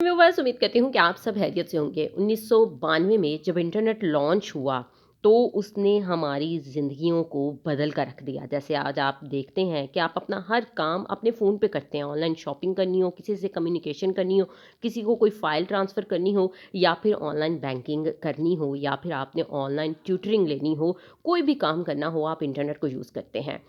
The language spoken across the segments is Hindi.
व्यूवर्स, उम्मीद करती हूँ कि आप सब खैरियत से होंगे। 1992 में जब इंटरनेट लॉन्च हुआ, तो उसने हमारी ज़िंदगियों को बदल कर रख दिया। जैसे आज आप देखते हैं कि आप अपना हर काम अपने फ़ोन पे करते हैं। ऑनलाइन शॉपिंग करनी हो, किसी से कम्युनिकेशन करनी हो, किसी को कोई फ़ाइल ट्रांसफ़र करनी हो या फिर ऑनलाइन बैंकिंग करनी हो या फिर आपने ऑनलाइन ट्यूटरिंग लेनी हो, कोई भी काम करना हो, आप इंटरनेट को यूज़ करते हैं।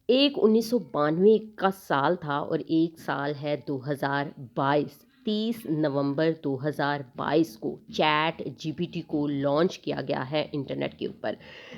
एक 1992 का साल था और एक साल है 2022। 30 नवंबर 2022 को चैट जीपीटी को लॉन्च किया गया है इंटरनेट के ऊपर,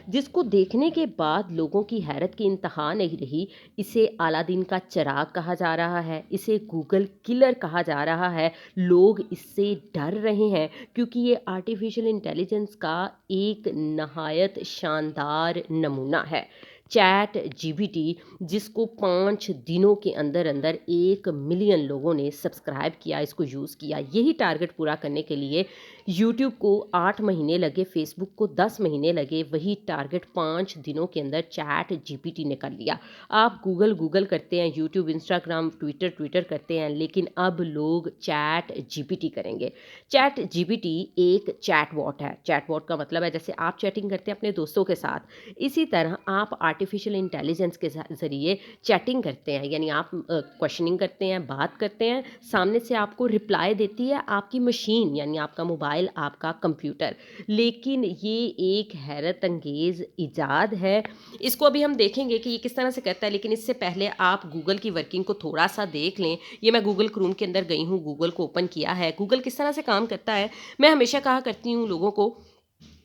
जिसको देखने के बाद लोगों की हैरत की इंतहा नहीं रही। इसे अलादीन का चिराग कहा जा रहा है, इसे गूगल किलर कहा जा रहा है। लोग इससे डर रहे हैं क्योंकि ये आर्टिफिशियल इंटेलिजेंस का एक नहायत शानदार नमूना है। चैट जीपीटी, जिसको 5 दिनों के अंदर अंदर 1 मिलियन लोगों ने सब्सक्राइब किया, इसको यूज़ किया। यही टारगेट पूरा करने के लिए यूट्यूब को 8 महीने लगे, फेसबुक को 10 महीने लगे, वही टारगेट 5 दिनों के अंदर चैट जीपीटी ने कर लिया। आप गूगल करते हैं, यूट्यूब, इंस्टाग्राम, ट्विटर करते हैं, लेकिन अब लोग चैट जीपीटी करेंगे। चैट जीपीटी एक चैटबॉट है। चैटबॉट का मतलब है जैसे आप चैटिंग करते हैं अपने दोस्तों के साथ, इसी तरह आप आर्टिफिशियल इंटेलिजेंस के ज़रिए चैटिंग करते हैं। यानी आप क्वेश्चनिंग करते हैं, बात करते हैं, सामने से आपको रिप्लाई देती है आपकी मशीन, यानी आपका मोबाइल, आपका कंप्यूटर। लेकिन ये एक हैरत अंगेज़ इजाद है। इसको अभी हम देखेंगे कि ये किस तरह से करता है, लेकिन इससे पहले आप गूगल की वर्किंग को थोड़ा सा देख लें। ये मैं गूगल क्रोम के अंदर गई हूँ, गूगल को ओपन किया है। गूगल किस तरह से काम करता है, मैं हमेशा कहा करती हूँ लोगों को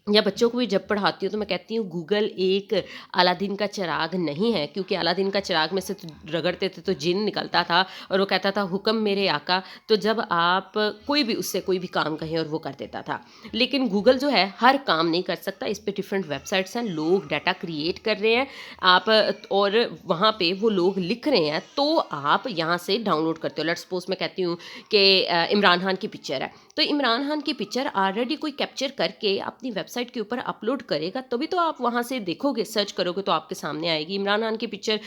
या बच्चों को भी जब पढ़ाती हूँ, तो मैं कहती हूँ गूगल एक अलादीन का चिराग नहीं है, क्योंकि अलादीन का चिराग में से तो रगड़ते थे तो जिन निकलता था और वो कहता था हुक्म मेरे आका। तो जब आप कोई भी उससे कोई भी काम कहें और वो कर देता था। लेकिन गूगल जो है हर काम नहीं कर सकता, इस पे डिफरेंट वेबसाइट्स हैं, लोग डाटा क्रिएट कर रहे हैं आप, और वहाँ पे वो लोग लिख रहे हैं, तो आप यहाँ से डाउनलोड करते हो। लेट्स सपोज मैं कहती हूँ कि इमरान खान की पिक्चर है, तो इमरान खान की पिक्चर ऑलरेडी कोई कैप्चर करके अपनी वेबसाइट के ऊपर अपलोड करेगा, तभी तो आप वहाँ से देखोगे, सर्च करोगे तो आपके सामने आएगी इमरान खान की पिक्चर।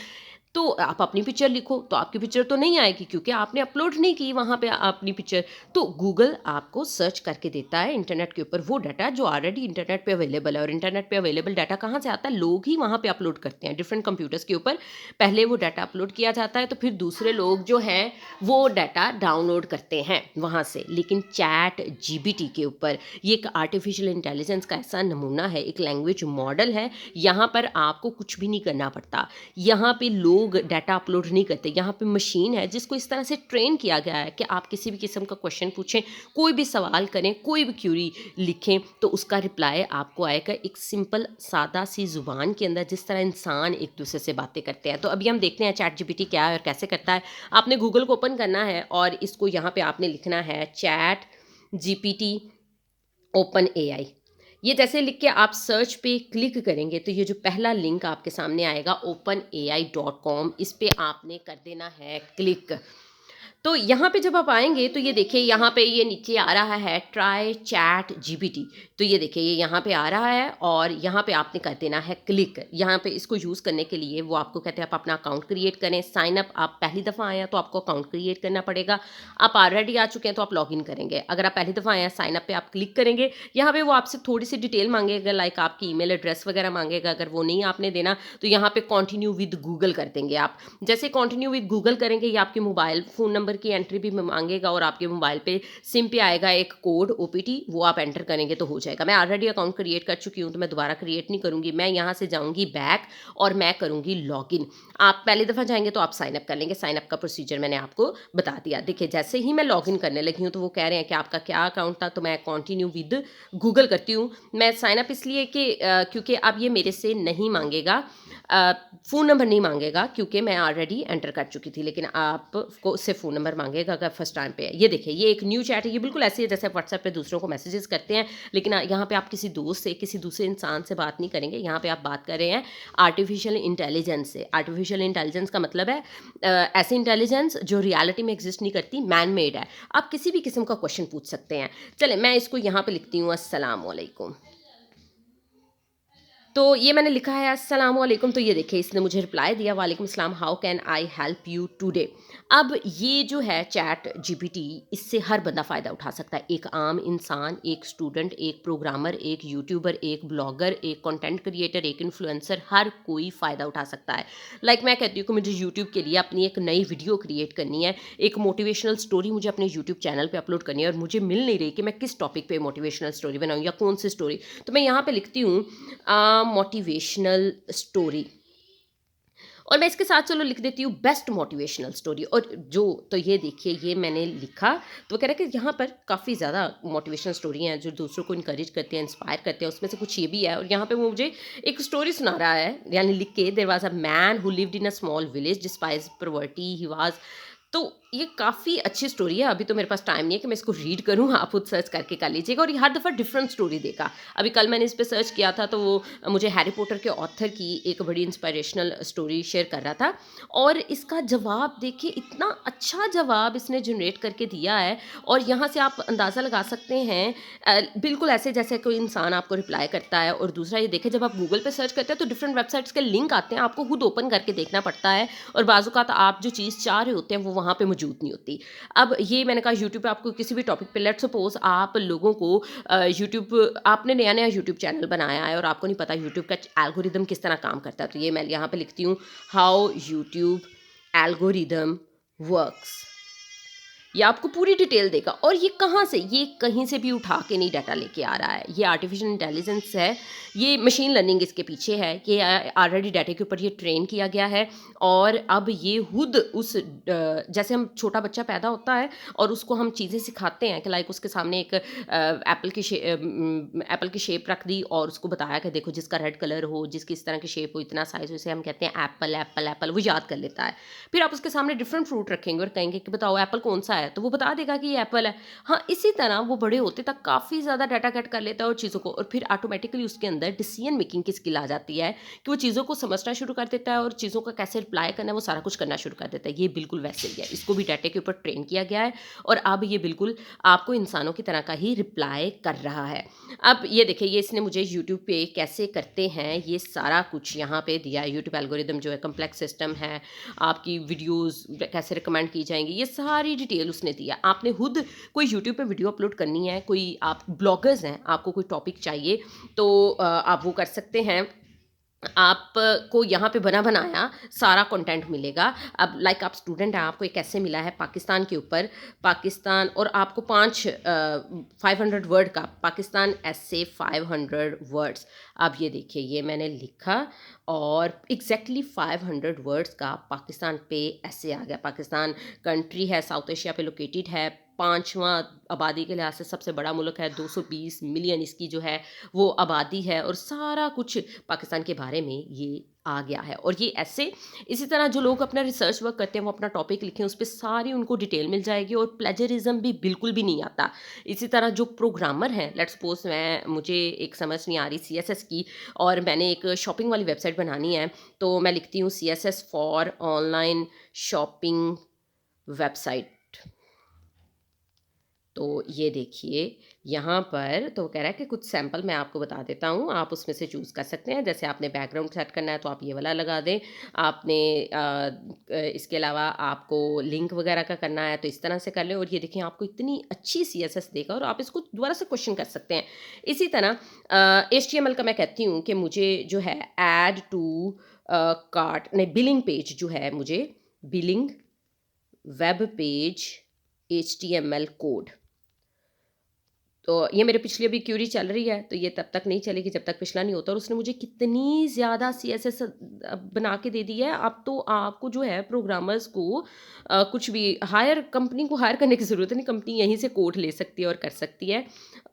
तो आप अपनी पिक्चर लिखो तो आपकी पिक्चर तो नहीं आएगी, क्योंकि आपने अपलोड नहीं की वहाँ पे अपनी पिक्चर। तो गूगल आपको सर्च करके देता है इंटरनेट के ऊपर वो डाटा जो ऑलरेडी इंटरनेट पे अवेलेबल है। और इंटरनेट पे अवेलेबल डाटा कहाँ से आता है, लोग ही वहाँ पे अपलोड करते हैं डिफरेंट कंप्यूटर्स के ऊपर। पहले वो डाटा अपलोड किया जाता है, तो फिर दूसरे लोग जो हैं वो डाटा डाउनलोड करते हैं वहाँ से। लेकिन चैट जीपीटी के ऊपर ये एक आर्टिफिशियल इंटेलिजेंस का ऐसा नमूना है, एक लैंग्वेज मॉडल है। यहाँ पर आपको कुछ भी नहीं करना पड़ता, यहाँ पे लोग डाटा अपलोड नहीं करते, यहाँ पे मशीन है जिसको इस तरह से ट्रेन किया गया है कि आप किसी भी किस्म का क्वेश्चन पूछें, कोई भी सवाल करें, कोई भी क्यूरी लिखें, तो उसका रिप्लाई आपको आएगा एक सिंपल सादा सी ज़ुबान के अंदर, जिस तरह इंसान एक दूसरे से बातें करते हैं। तो अभी हम देखते हैं चैट जीपीटी क्या है और कैसे करता है। आपने गूगल को ओपन करना है और इसको यहाँ पे आपने लिखना है चैट जीपीटी ओपन एआई। ये जैसे लिख के आप सर्च पे क्लिक करेंगे, तो ये जो पहला लिंक आपके सामने आएगा openai.com, इस पे आपने कर देना है क्लिक। तो यहाँ पे जब आप आएँगे तो ये देखिए यहाँ पे ये नीचे आ रहा है ट्राई चैट जीपीटी। तो ये देखिए ये यहाँ पे आ रहा है और यहाँ पे आपने कर देना है क्लिक। यहाँ पे इसको यूज़ करने के लिए वो आपको कहते हैं आप अपना अकाउंट क्रिएट करें, साइन अप। आप पहली दफ़ा आए हैं तो आपको अकाउंट क्रिएट करना पड़ेगा। आप ऑलरेडी आ चुके हैं तो आप लॉगिन करेंगे। अगर आप पहली दफ़ा आए हैं, साइन अप पे आप क्लिक करेंगे। यहाँ पे वो आपसे थोड़ी सी डिटेल मांगेगा, लाइक आपकी ईमेल एड्रेस वगैरह मांगेगा। अगर वो नहीं आपने देना तो यहाँ पे कंटिन्यू विद गूगल कर देंगे आप। जैसे कंटिन्यू विद गूगल करेंगे, ये आपके मोबाइल फ़ोन नंबर की एंट्री भी मांगेगा और आपके मोबाइल पे सिम पे आएगा एक कोड ओपीटी, वो आप एंटर करेंगे तो हो जाएगा। मैं ऑलरेडी अकाउंट क्रिएट कर चुकी हूँ तो मैं दोबारा क्रिएट नहीं करूँगी। मैं यहाँ से जाऊँगी बैक और मैं करूँगी लॉगिन। आप पहली दफ़ा जाएंगे तो आप साइन अप कर लेंगे। साइन अप का प्रोसीजर मैंने आपको बता दिया। देखिए जैसे ही मैं लॉगिन करने लगी हूँ तो वो कह रहे हैं कि आपका क्या अकाउंट था, तो मैं कंटिन्यू विद गूगल करती हूँ। मैं साइन अप इसलिए कि क्योंकि अब ये मेरे से नहीं मांगेगा, फ़ोन नंबर नहीं मांगेगा, क्योंकि मैं ऑलरेडी एंटर कर चुकी थी। लेकिन आपको उससे फ़ोन नंबर मांगेगा अगर फर्स्ट टाइम पे है। ये देखिए ये एक न्यू चैट है, ये बिल्कुल ऐसी है जैसे आप व्हाट्सएप पे दूसरों को मैसेजेस करते हैं, लेकिन यहाँ पे आप किसी दोस्त से, किसी दूसरे इंसान से बात नहीं करेंगे। यहाँ पे आप बात कर रहे हैं आर्टिफिशियल इंटेलिजेंस से। आर्टिफिशियल इंटेलिजेंस का मतलब है ऐसी इंटेलिजेंस जो रियलिटी में एग्जिस्ट नहीं करती, मैन मेड है। आप किसी भी किस्म का क्वेश्चन पूछ सकते हैं। चले मैं इसको यहाँ पे लिखती हूँ अस्सलाम वालेकुम। तो ये मैंने लिखा है अस्सलाम वालेकुम, तो ये देखिए इसने मुझे रिप्लाई दिया वालेकुम सलाम, how can I help you today. अब ये जो है चैट जीपीटी, इससे हर बंदा फ़ायदा उठा सकता है। एक आम इंसान, एक स्टूडेंट, एक प्रोग्रामर, एक यूट्यूबर, एक ब्लॉगर, एक कंटेंट क्रिएटर, एक इन्फ्लुएंसर, हर कोई फ़ायदा उठा सकता है। मैं कहती हूँ कि मुझे यूट्यूब के लिए अपनी एक नई वीडियो क्रिएट करनी है, एक मोटिवेशनल स्टोरी मुझे अपने यूट्यूब चैनल पे अपलोड करनी है और मुझे मिल नहीं रही कि मैं किस टॉपिक पे मोटिवेशनल स्टोरी बनाऊँ या कौन सी स्टोरी। तो मैं यहाँ पे लिखती हूँ मोटिवेशनल स्टोरी, और मैं इसके साथ चलो लिख देती हूँ बेस्ट मोटिवेशनल स्टोरी। और जो, तो ये देखिए ये मैंने लिखा, तो वो कह रहा है कि यहाँ पर काफ़ी ज़्यादा मोटिवेशनल स्टोरी हैं जो दूसरों को इनकरेज करते हैं, इंस्पायर करते हैं, उसमें से कुछ ये भी है। और यहाँ पे वो मुझे एक स्टोरी सुना रहा है, यानी लिख के, there was a man who lived in a small village despise poverty he was. तो ये काफ़ी अच्छी स्टोरी है। अभी तो मेरे पास टाइम नहीं है कि मैं इसको रीड करूँ, आप खुद सर्च करके कर लीजिएगा। और ये हर दफ़ा डिफरेंट स्टोरी देगा। अभी कल मैंने इस पे सर्च किया था, तो वो मुझे हैरी पॉटर के ऑथर की एक बड़ी इंस्पिरेशनल स्टोरी शेयर कर रहा था, और इसका जवाब देखिए, इतना अच्छा जवाब इसने जनरेट करके दिया है। और यहाँ से आप अंदाज़ा लगा सकते हैं, बिल्कुल ऐसे जैसे कोई इंसान आपको रिप्लाई करता है। और दूसरा ये देखें, जब आप गूगल पे सर्च करते हैं तो डिफरेंट वेबसाइट्स के लिंक आते हैं, आपको खुद ओपन करके देखना पड़ता है, और बाज़-औक़ात आप जो चीज़ चाह रहे होते हैं वो वहाँ पे मौजूद नहीं होती। अब ये मैंने कहा, यूट्यूब पे आपको किसी भी टॉपिक पे, लेट्स सपोज़ आप लोगों को यूट्यूब, आपने नया-नया यूट्यूब चैनल बनाया है और आपको नहीं पता यूट्यूब का एल्गोरिदम किस तरह काम करता है, तो ये मैं यहाँ पे लिखती हूँ, हाउ यूट्यूब एल्गोरिदम वर्क्स। ये आपको पूरी डिटेल देगा। और ये कहाँ से, ये कहीं से भी उठा के नहीं डाटा लेके आ रहा है, ये आर्टिफिशियल इंटेलिजेंस है, ये मशीन लर्निंग इसके पीछे है कि ऑलरेडी डाटे के ऊपर ये ट्रेन किया गया है। और अब ये खुद उस जैसे हम, छोटा बच्चा पैदा होता है और उसको हम चीज़ें सिखाते हैं कि लाइक उसके सामने एक एप्पल की शेप रख दी और उसको बताया कि देखो जिसका रेड कलर हो, जिसकी इस तरह की शेप हो, इतना साइज हो, इसे हम कहते हैं एप्पल एप्पल एप्पल, वो याद कर लेता है। फिर आप उसके सामने डिफरेंट फ्रूट रखेंगे और कहेंगे कि बताओ एप्पल कौन सा है, तो वो बता देगा कि ये एप्पल है। हाँ, इसी तरह वो बड़े होते तक काफ़ी ज़्यादा डाटा कलेक्ट कर लेता है और चीज़ों को, और फिर ऑटोमेटिकली उसके अंदर डिसीजन मेकिंग की स्किल आ जाती है कि वो चीज़ों को समझना शुरू कर देता है और चीज़ों का कैसे रिप्लाई करना है वो सारा कुछ करना शुरू कर देता है। ये बिल्कुल वैसे ही है, इसको भी डाटे के ऊपर ट्रेन किया गया है और अब ये बिल्कुल आपको इंसानों की तरह का ही रिप्लाई कर रहा है। अब ये देखिए, ये इसने मुझे यूट्यूब पे कैसे करते हैं ये सारा कुछ यहाँ पे दिया है। यूट्यूब एल्गोरिदम जो है, कम्प्लेक्स सिस्टम है, आपकी वीडियोस कैसे रिकमेंड की जाएंगी, ये सारी डिटेल उसने दिया। आपने खुद कोई यूट्यूब पे वीडियो अपलोड करनी है, कोई आप ब्लॉगर्स हैं, आपको कोई टॉपिक चाहिए, तो आप वो कर सकते हैं। आपको यहाँ पे बना बनाया सारा कंटेंट मिलेगा। अब लाइक आप स्टूडेंट हैं, आपको एक ऐसे मिला है पाकिस्तान के ऊपर, पाकिस्तान, और आपको 500 वर्ड का पाकिस्तान ऐसे 500 वर्ड्स। अब ये देखिए, ये मैंने लिखा और एग्जैक्टली 500 वर्ड्स का पाकिस्तान पे ऐसे आ गया। पाकिस्तान कंट्री है, साउथ एशिया पे लोकेटेड है, पाँचवां आबादी के लिहाज से सबसे बड़ा मुल्क है, 220 मिलियन इसकी जो है वो आबादी है, और सारा कुछ पाकिस्तान के बारे में ये आ गया है। और ये ऐसे, इसी तरह जो लोग अपना रिसर्च वर्क करते हैं वो अपना टॉपिक लिखें, उस पर सारी उनको डिटेल मिल जाएगी और प्लेजरिज्म भी बिल्कुल भी नहीं आता। इसी तरह जो प्रोग्रामर हैं, लेट्स सपोज मुझे एक समझ नहीं आ रही सीएसएस की, और मैंने एक शॉपिंग वाली वेबसाइट बनानी है, तो मैं लिखती हूँ CSS for online shopping website. तो ये देखिए यहाँ पर, तो वो कह रहा है कि कुछ सैंपल मैं आपको बता देता हूँ, आप उसमें से चूज़ कर सकते हैं। जैसे आपने बैकग्राउंड सेट करना है तो आप ये वाला लगा दें। आपने इसके अलावा आपको लिंक वगैरह का करना है तो इस तरह से कर लें। और ये देखिए, आपको इतनी अच्छी सीएसएस देगा और आप इसको दोबारा से क्वेश्चन कर सकते हैं। इसी तरह एचटीएमएल का मैं कहती हूँ कि मुझे जो है ऐड टू कार्ट, नहीं, बिलिंग पेज जो है, मुझे billing web page HTML code. तो ये मेरे पिछली अभी क्यूरी चल रही है, तो ये तब तक नहीं चलेगी जब तक पिछला नहीं होता। और उसने मुझे कितनी ज़्यादा सीएसएस बना के दे दी है। अब तो आपको जो है प्रोग्रामर्स को कुछ भी कंपनी को हायर करने की ज़रूरत नहीं, कंपनी यहीं से कोड ले सकती है और कर सकती है।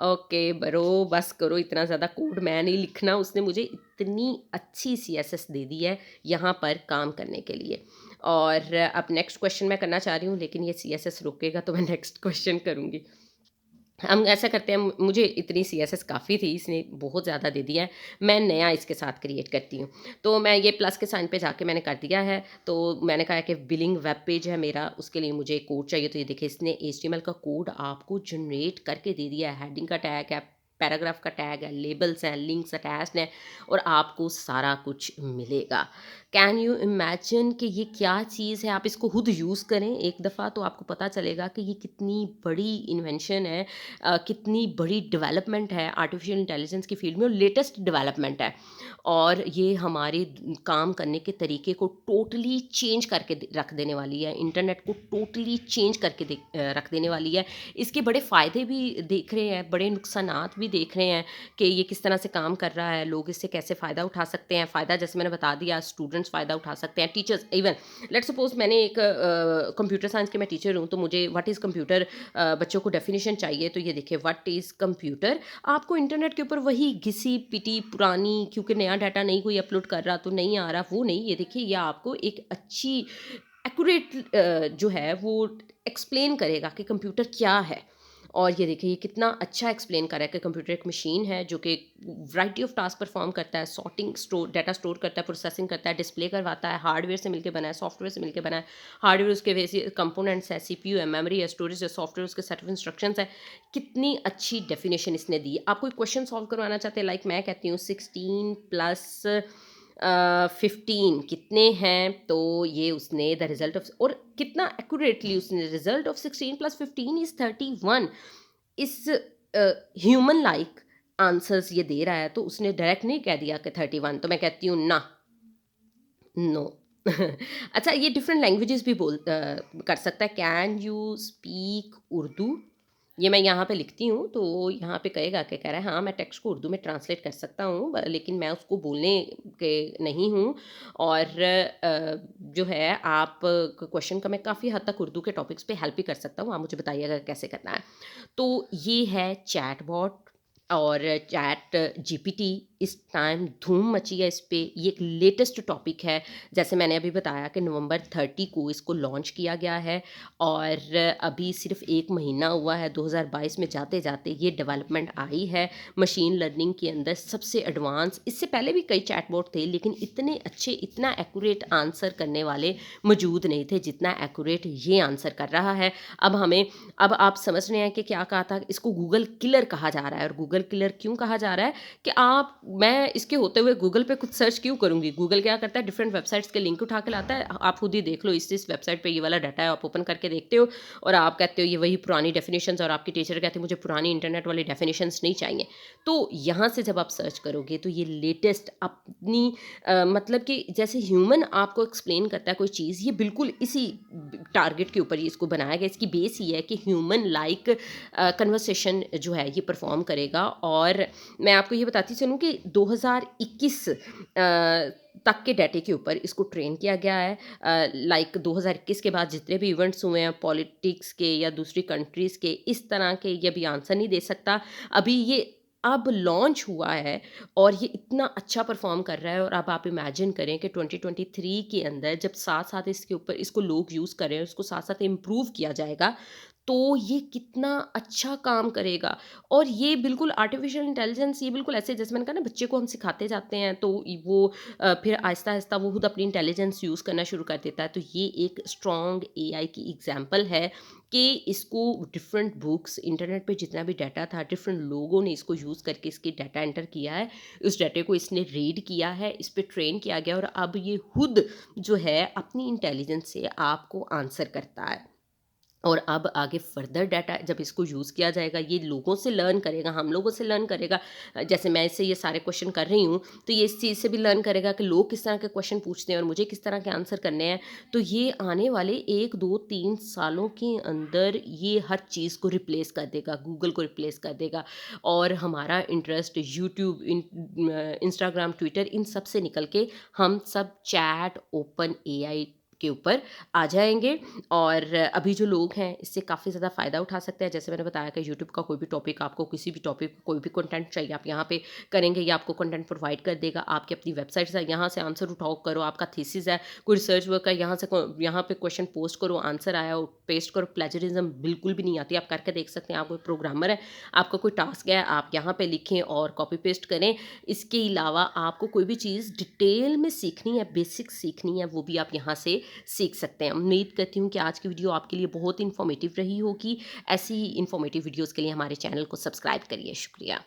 ओके बरो, बस करो, इतना ज़्यादा कोड मैं नहीं लिखना। उसने मुझे इतनी अच्छी सीएसएस दे दी है यहाँ पर काम करने के लिए। और अब नेक्स्ट क्वेश्चन मैं करना चाह रही हूँ, लेकिन ये सीएसएस रुकेगा तो मैं नेक्स्ट क्वेश्चन करूँगी। हम ऐसा करते हैं, मुझे इतनी सीएसएस काफ़ी थी, इसने बहुत ज़्यादा दे दिया है, मैं नया इसके साथ क्रिएट करती हूँ। तो मैं ये प्लस के साइन पे जाके मैंने कर दिया है। तो मैंने कहा है कि बिलिंग वेब पेज है मेरा, उसके लिए मुझे कोड चाहिए। तो ये देखिए, इसने एचटीएमएल का कोड आपको जनरेट करके दे दिया है। हेडिंग का टैग है, पैराग्राफ का टैग है, लेबल्स हैं, लिंक्स अटैच्ड हैं और आपको सारा कुछ मिलेगा। कैन यू इमेजिन कि ये क्या चीज़ है? आप इसको खुद यूज़ करें एक दफ़ा तो आपको पता चलेगा कि ये कितनी बड़ी इन्वेंशन है, कितनी बड़ी डेवलपमेंट है आर्टिफिशियल इंटेलिजेंस की फील्ड में और लेटेस्ट डेवलपमेंट है। और ये हमारे काम करने के तरीके को टोटली चेंज करके रख देने वाली है, इंटरनेट को टोटली चेंज करके रख देने वाली है। इसके बड़े फ़ायदे भी देख रहे हैं, बड़े नुकसानात भी देख रहे हैं कि ये किस तरह से काम कर रहा है, लोग इससे कैसे फ़ायदा उठा सकते हैं। फ़ायदा जैसे मैंने बता दिया, स्टूडेंट्स फ़ायदा उठा सकते हैं, टीचर्स इवन लेट्स सपोज़ मैंने एक कंप्यूटर साइंस के मैं टीचर हूँ, तो मुझे व्हाट इज़ कंप्यूटर बच्चों को डेफिनेशन चाहिए, तो ये देखिए व्हाट इज़ कंप्यूटर। आपको इंटरनेट के ऊपर वही घिसी-पिटी पुरानी, क्योंकि नया डाटा नहीं कोई अपलोड कर रहा तो नहीं आ रहा, वो नहीं, ये देखिए ये आपको एक अच्छी एक्यूरेट जो है वो एक्सप्लेन करेगा कि कंप्यूटर क्या है। और ये देखिए ये कितना अच्छा एक्सप्लेन कर रहा है कि कंप्यूटर एक मशीन है जो कि वैरायटी ऑफ टास्क परफॉर्म करता है, सॉर्टिंग स्टोर डाटा स्टोर करता है, प्रोसेसिंग करता है, डिस्प्ले करवाता है, हार्डवेयर से मिलकर बना है, सॉफ्टवेयर से मिलकर बना है। हार्डवेयर उसके वैसे कंपोनेंट्स है, सीपीयू है, मेमोरी है, स्टोरेज है, सॉफ्टवेयर उसके सेट ऑफ इंस्ट्रक्शंस है। कितनी अच्छी डेफिनेशन इसने दी। आप कोई क्वेश्चन सॉल्व करवाना चाहते हैं, लाइक मैं कहती हूँ 16 प्लस 15 कितने हैं, तो ये उसने द रिजल्ट ऑफ और कितना एक्यूरेटली उसने रिजल्ट ऑफ 16 प्लस 15 इज 31 इस ह्यूमन लाइक आंसर्स ये दे रहा है, तो उसने डायरेक्ट नहीं कह दिया कि 31, तो मैं कहती हूँ ना, नो। अच्छा, ये डिफरेंट लैंग्वेजेस भी कर सकता है। Can you speak Urdu? ये मैं यहाँ पे लिखती हूँ तो यहाँ पे कहेगा कि कह रहा है हाँ मैं टेक्स्ट को उर्दू में ट्रांसलेट कर सकता हूँ, लेकिन मैं उसको बोलने के नहीं हूँ। और जो है आप क्वेश्चन का मैं काफ़ी हद तक उर्दू के टॉपिक्स पे हेल्प भी कर सकता हूँ, आप मुझे बताइएगा कैसे करना है। तो ये है चैटबॉट और चैट जीपीटी। इस टाइम धूम मची है इस पे, ये एक लेटेस्ट टॉपिक है। जैसे मैंने अभी बताया कि नवंबर 30 को इसको लॉन्च किया गया है और अभी सिर्फ 1 महीना हुआ है, 2022 में जाते जाते ये डेवलपमेंट आई है मशीन लर्निंग के अंदर सबसे एडवांस। इससे पहले भी कई चैटबॉट थे लेकिन इतने अच्छे, इतना एक्यूरेट आंसर करने वाले मौजूद नहीं थे जितना एक्यूरेट ये आंसर कर रहा है। अब आप समझ रहे हैं कि क्या कहा था, इसको गूगल किलर कहा जा रहा है। और गूगल किलर क्यों कहा जा रहा है कि मैं इसके होते हुए गूगल पे कुछ सर्च क्यों करूँगी? गूगल क्या करता है, डिफरेंट वेबसाइट्स के लिंक उठा के लाता है, आप खुद ही देख लो इस वेबसाइट पे ये वाला डाटा है, आप ओपन करके देखते हो और आप कहते हो ये वही पुरानी डेफिनेशंस, और आपके टीचर कहते हैं मुझे पुरानी इंटरनेट वाली डेफिनेशंस नहीं चाहिए। तो यहाँ से जब आप सर्च करोगे तो ये लेटेस्ट अपनी मतलब कि जैसे ह्यूमन आपको एक्सप्लेन करता है कोई चीज़, ये बिल्कुल इसी टारगेट के ऊपर ही इसको बनाया गया। इसकी बेस ये है कि ह्यूमन लाइक कन्वर्सेशन जो है ये परफॉर्म करेगा। और मैं आपको ये बताती चलूँ कि 2021 तक के डाटे के ऊपर इसको ट्रेन किया गया है। लाइक 2021 के बाद जितने भी इवेंट्स हुए हैं पॉलिटिक्स के या दूसरी कंट्रीज़ के, इस तरह के ये अभी आंसर नहीं दे सकता। अभी ये अब लॉन्च हुआ है और ये इतना अच्छा परफॉर्म कर रहा है। और अब आप इमेजिन करें कि 2023 के अंदर जब साथ-साथ इसके ऊपर इसको लोग यूज़ कर रहे हैं, उसको साथ-साथ इम्प्रूव किया जाएगा, तो ये कितना अच्छा काम करेगा। और ये बिल्कुल आर्टिफिशियल इंटेलिजेंस, ये बिल्कुल ऐसे जैसे मैंने कहा ना, बच्चे को हम सिखाते जाते हैं तो वो फिर आहिस्ता-आहिस्ता वो खुद अपनी इंटेलिजेंस यूज़ करना शुरू कर देता है। तो ये एक स्ट्रॉन्ग एआई की एग्ज़ाम्पल है कि इसको डिफरेंट बुक्स, इंटरनेट पे जितना भी डाटा था, डिफरेंट लोगों ने इसको यूज़ करके इसकी डाटा एंटर किया है। उस डाटे को इसने रीड किया है, इस पे ट्रेन किया गया और अब ये खुद जो है अपनी इंटेलिजेंस से आपको आंसर करता है। और अब आगे फर्दर डाटा जब इसको यूज़ किया जाएगा, ये लोगों से लर्न करेगा, हम लोगों से लर्न करेगा। जैसे मैं इससे ये सारे क्वेश्चन कर रही हूँ, तो ये इस चीज़ से भी लर्न करेगा कि लोग किस तरह के क्वेश्चन पूछते हैं और मुझे किस तरह के आंसर करने हैं। तो ये आने वाले 1, 2, 3 सालों के अंदर ये हर चीज़ को रिप्लेस कर देगा, गूगल को रिप्लेस कर देगा। और हमारा इंटरेस्ट यूट्यूब, इंस्टाग्राम, ट्विटर, इन सब से निकल के हम सब चैट, ओपन एआई के ऊपर आ जाएँगे। और अभी जो लोग हैं इससे काफ़ी ज़्यादा फ़ायदा उठा सकते हैं। जैसे मैंने बताया कि यूट्यूब का कोई भी टॉपिक, आपको किसी भी टॉपिक कोई भी कंटेंट चाहिए, आप यहाँ पे करेंगे, ये आपको कंटेंट प्रोवाइड कर देगा। आपकी अपनी वेबसाइट है, यहाँ से आंसर उठाओ, करो। आपका थीसिस है, कोई रिसर्च वर्क है, यहाँ पे क्वेश्चन पोस्ट करो, आंसर आया हो पेस्ट करो। प्लेजरिज्म बिल्कुल भी नहीं आती, आप करके देख सकते हैं। आप कोई प्रोग्रामर है, आपका कोई टास्क है, आप यहाँ पे लिखें और कॉपी पेस्ट करें। इसके अलावा आपको कोई भी चीज़ डिटेल में सीखनी है, बेसिक सीखनी है, वो भी आप यहाँ से सीख सकते हैं। उम्मीद करती हूँ कि आज की वीडियो आपके लिए बहुत इन्फॉर्मेटिव रही होगी। ऐसी ही इन्फॉर्मेटिव वीडियोज़ के लिए हमारे चैनल को सब्सक्राइब करिए। शुक्रिया।